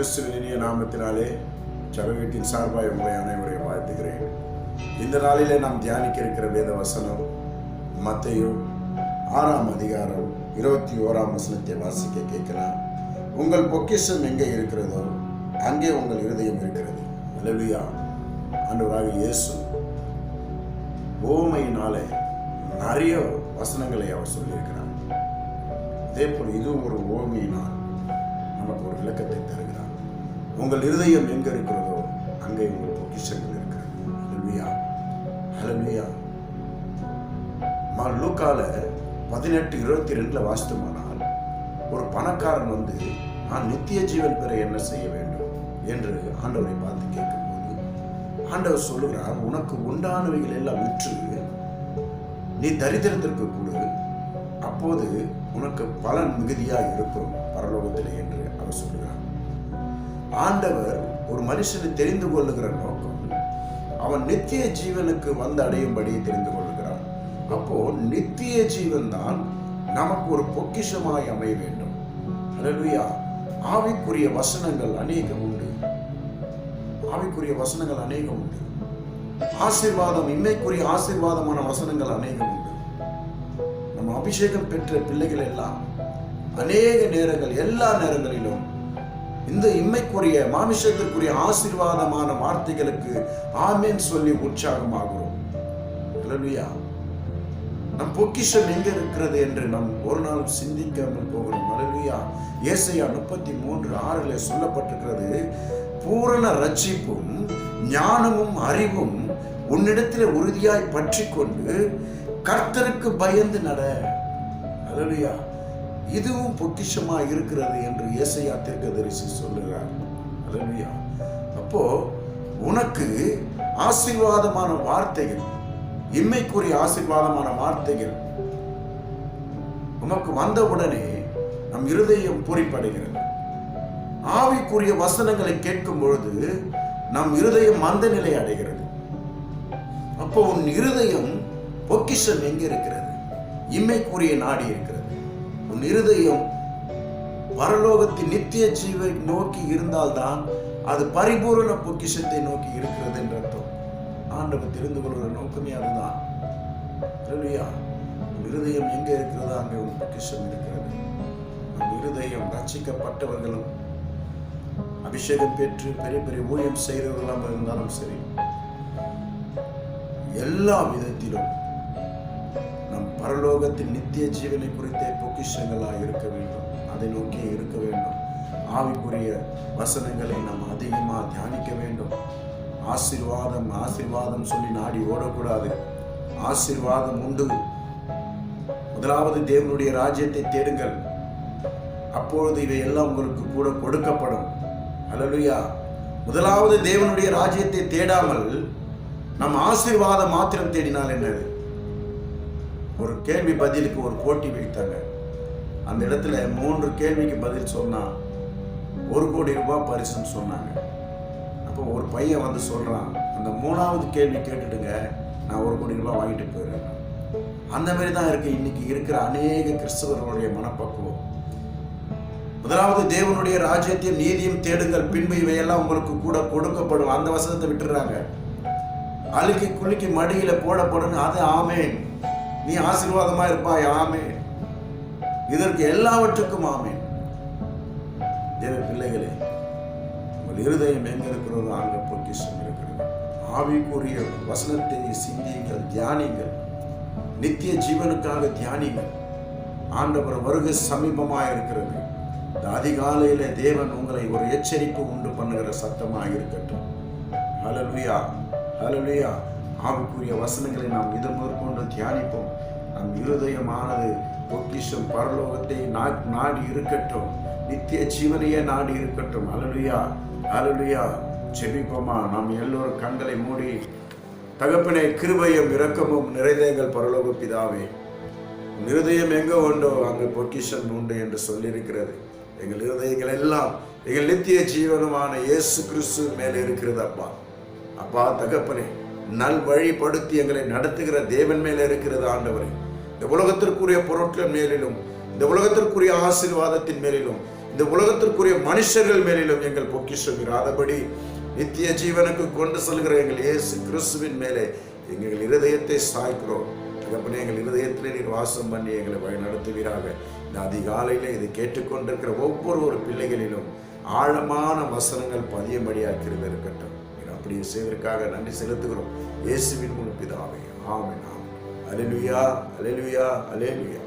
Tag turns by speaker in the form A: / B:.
A: கிறிஸ்துவின் இனிய நாமத்தினாலே சபை வீட்டின் சார்பாக உங்களை அனைவரையும் வாழ்த்துகிறேன். இந்த நாளிலே நாம் தியானிக்க இருக்கிற வேத வசனம் மத்தேயு 6ஆம் அதிகாரம் 21ஆம் வசனத்தை வாசிக்க கேட்கலாம். உங்கள் பொக்கிஷம் எங்கே இருக்கிறதோ அங்கே உங்கள் இருதயம் இருக்கிறது. அல்லேலூயா. ஆண்டவராகிய இயேசு ஓமையினாலே நிறைய வசனங்களை அவர் சொல்லியிருக்கிறார். அதே போல் இதுவும் ஒரு ஓமையினால் நமக்கு ஒரு விளக்கத்தை தருகிறார். உங்கள் இருதயம் எங்க இருக்கிறதோ அங்கே உங்கள் பொக்கிஷங்கள் இருக்கிறது. அல்லேலூயா, அல்லேலூயா. லூக்கால 18:22 வாசித்தோமானால் ஒரு பணக்காரன் வந்து நான் நித்திய ஜீவன் பெற என்ன செய்ய வேண்டும் என்று ஆண்டவரை பார்த்து கேட்கும்போது ஆண்டவர் சொல்லுகிறார், உனக்கு உண்டானவைகள் எல்லாம் விற்று நீ தரித்திரத்திற்கு கொடு, அப்போது உனக்கு பலன் மிகுதியாக இருக்கும் பரலோகத்திலே என்று அவர் சொல்லுகிறார். ஆண்டவர் ஒரு மனுஷனை தெரிந்து கொள்ளுகிற நோக்கம் அவன் நித்திய ஜீவனுக்கு வந்து அடையும்படி தெரிந்து கொள்கிறார். அப்போ நித்திய ஜீவன் தான் நமக்கு ஒரு பொக்கிஷமாய் அமைய வேண்டும். அல்லேலூயா. ஆவிக்குரிய வசனங்கள் அநேகம் உண்டு. ஆவிக்குரிய வசனங்கள் அநேகம் உண்டு. ஆசீர்வாதம், இன்மைக்குரிய ஆசீர்வாதமான வசனங்கள் அநேகம் உண்டு. நம்ம அபிஷேகம் பெற்ற பிள்ளைகள் எல்லாம் அநேக நேரங்கள், எல்லா நேரங்களிலும் இந்த இம்மைக்குரிய மாமிசத்திற்குரிய ஆசீர்வாதமான வார்த்தைகளுக்கு ஆமென் சொல்லி உற்சாகமாகிறோம். அல்லேலூயா. நம் பொக்கிஷம் எங்க இருக்கிறது என்று நாம் ஒரு நாள் சிந்திக்காமல் போகிறோம். அல்லேலூயா. ஏசாயா 33:6 சொல்லப்பட்டிருக்கிறது, பூரண ரட்சிப்பும் ஞானமும் அறிவும் உன்னிடத்தில் உறுதியாய் பற்றி கொண்டு கர்த்தருக்கு பயந்து நட. அல்லேலூயா. இதுவும் பொக்கிஷமா இருக்கிறது என்று ஏசாயா தீர்க்கதரிசி சொல்லுகிறார். அல்லேலூயா. அப்போ உனக்கு ஆசீர்வாதமான வார்த்தைகள், இம்மைக்குரிய ஆசீர்வாதமான வார்த்தைகள் உனக்கு வந்தவுடனே நம் இருதயம் பூரிப்படைகிறது. ஆவிக்குரிய வசனங்களை கேட்கும் பொழுது நம் இருதயம் மந்த நிலை அடைகிறது. அப்போ உன் இருதயம் பொக்கிஷம் எங்க இருக்கிறது? இம்மைக்குரிய நாடி இருக்கிறது. உன் இருதயம் பரலோகத்தின் நித்திய ஜீவை நோக்கி இருந்தால்தான் அது பரிபூரண பொக்கிஷத்தை நோக்கி இருக்கிறது என்ற அர்த்தம். ஆண்டவர் தெரிந்து கொள்கிற நோக்கமே அதுதான். அல்லேலூயா. உன் இருதயம் எங்க இருக்கிறதோ அங்கே உன் பொக்கிஷம் இருக்கிறது. நம் இருதயம் ரட்சிக்கப்பட்டவர்களும் அபிஷேகம் பெற்று பெரிய பெரிய ஊழியம் செய்கிறவர்களாக இருந்தாலும் சரி, எல்லா விதத்திலும் நம் பரலோகத்தின் நித்திய ஜீவனை குறித்த பொக்கிஷங்களாக இருக்க வேண்டும். அதை நோக்கி இருக்க வேண்டும். ஆவிக்குரிய வசனங்களை நாம் அதிகமாக தியானிக்க வேண்டும். ஆசீர்வாதம் ஆசீர்வாதம் சொல்லி நாடி ஓடக்கூடாது. ஆசீர்வாதம் உண்டு. முதலாவது தேவனுடைய ராஜ்யத்தை தேடுங்கள், அப்பொழுது இவை எல்லாம் உங்களுக்கு கூட கொடுக்கப்படும். அல்லேலூயா. முதலாவது தேவனுடைய ராஜ்யத்தை தேடாமல் நம் ஆசீர்வாதம் மாத்திரம் தேடினால் என்னது? ஒரு கேள்வி பதிலுக்கு ஒரு போட்டி வைத்தாங்க. அந்த இடத்துல 3 கேள்விக்கு பதில் சொன்னா 1 கோடி ரூபாய் பரிசுன்னு சொன்னாங்க. அப்போ ஒரு பையன் வந்து சொல்றான், அந்த 3வது கேள்வி கேட்டுடுங்க, நான் 1 கோடி ரூபாய் வாங்கிட்டு போயிடுறேன். அந்த மாதிரி தான் இருக்கு இன்னைக்கு இருக்கிற அநேக கிறிஸ்தவர்களுடைய மனப்பக்குவம். முதலாவது தேவனுடைய ராஜ்யத்தையும் நீதியும் தேடுங்கள், பின்பு இவையெல்லாம் உங்களுக்கு கூட கொடுக்கப்படும். அந்த வசனத்தை விட்டுறாங்க. அழுக்கி குலுக்கி மடியில போடப்படும். அது ஆமேன், நீ ஆசீர்வாதமா இருப்பாய், ஆமேன். இதற்கு எல்லாவற்றுக்கும் ஆமேன். தேவ பிள்ளைகளே, உங்கள் இருதயம் எங்க இருக்கிறதோ அங்க பொக்கிஷம் இருக்கிறது. ஆவிக்குரிய வசனத்தை சிந்தியுங்கள், தியானிங்கள். நித்திய ஜீவனுக்காக தியானிங்கள். ஆண்டவர் வருகை சமீபமாக இருக்கிறது. அதிகாலையில தேவன் உங்களை ஒரு எச்சரிக்கை உண்டு பண்ணுகிற சத்தமாக இருக்கட்டும். அல்லேலூயா, அல்லேலூயா. ஆவிக்குரிய வசனங்களை நாம் இது முதற்கொண்டு தியானிப்போம். நம் இருதயமானது பொக்கிஷம் பரலோகத்தை நாடி இருக்கட்டும், நித்திய ஜீவனையே நாடி இருக்கட்டும். அல்லேலூயா, அல்லேலூயா. ஜெபிப்போமா. நாம் எல்லோரும் கண்களை மூடி, தகப்பனே, கிருபையும் இரக்கமும் நிறைந்தேங்கள் பரலோக பிதாவே, இருதயம் எங்க உண்டோ அங்கு பொக்கிஷம் உண்டு என்று சொல்லியிருக்கிறது. எங்கள் இருதயங்கள் எல்லாம் எங்கள் நித்திய ஜீவனமான இயேசு கிறிஸ்து மேலே இருக்கிறது. அப்பா, அப்பா தகப்பனே, நல் வழிப்படுத்தி எங்களை நடத்துகிற தேவன் மேலே இருக்கிறது. ஆண்டவரே, இந்த உலகத்திற்குரிய பொருட்கள் மேலிலும், இந்த உலகத்திற்குரிய ஆசீர்வாதத்தின் மேலிலும் இந்த உலகத்திற்குரிய மனுஷர்கள் மேலிலும் எங்கள் பொக்கிஷம் இராதபடி நித்திய ஜீவனுக்கு கொண்டு செல்கிற எங்கள் இயேசு கிறிஸ்துவின் மேலே எங்கள் இருதயத்தை சாய்க்கிறோம். தகப்பனே, எங்கள் இருதயத்திலே நீர் வாசம் பண்ணி எங்களை வழி நடத்துவீராக. இந்த அதிகாலையிலே இதை கேட்டுக்கொண்டிருக்கிற ஒவ்வொரு பிள்ளைகளிலும் ஆழமான வசனங்கள் பதியும்படியாக கிருபை இருக்கட்டும். நீர் அப்படி செய்வதற்காக நன்றி செலுத்துகிறோம். இயேசுவின் மூலம் பிதாவே, ஆமென். அல்லேலூயா, அல்லேலூயா, அல்லேலூயா.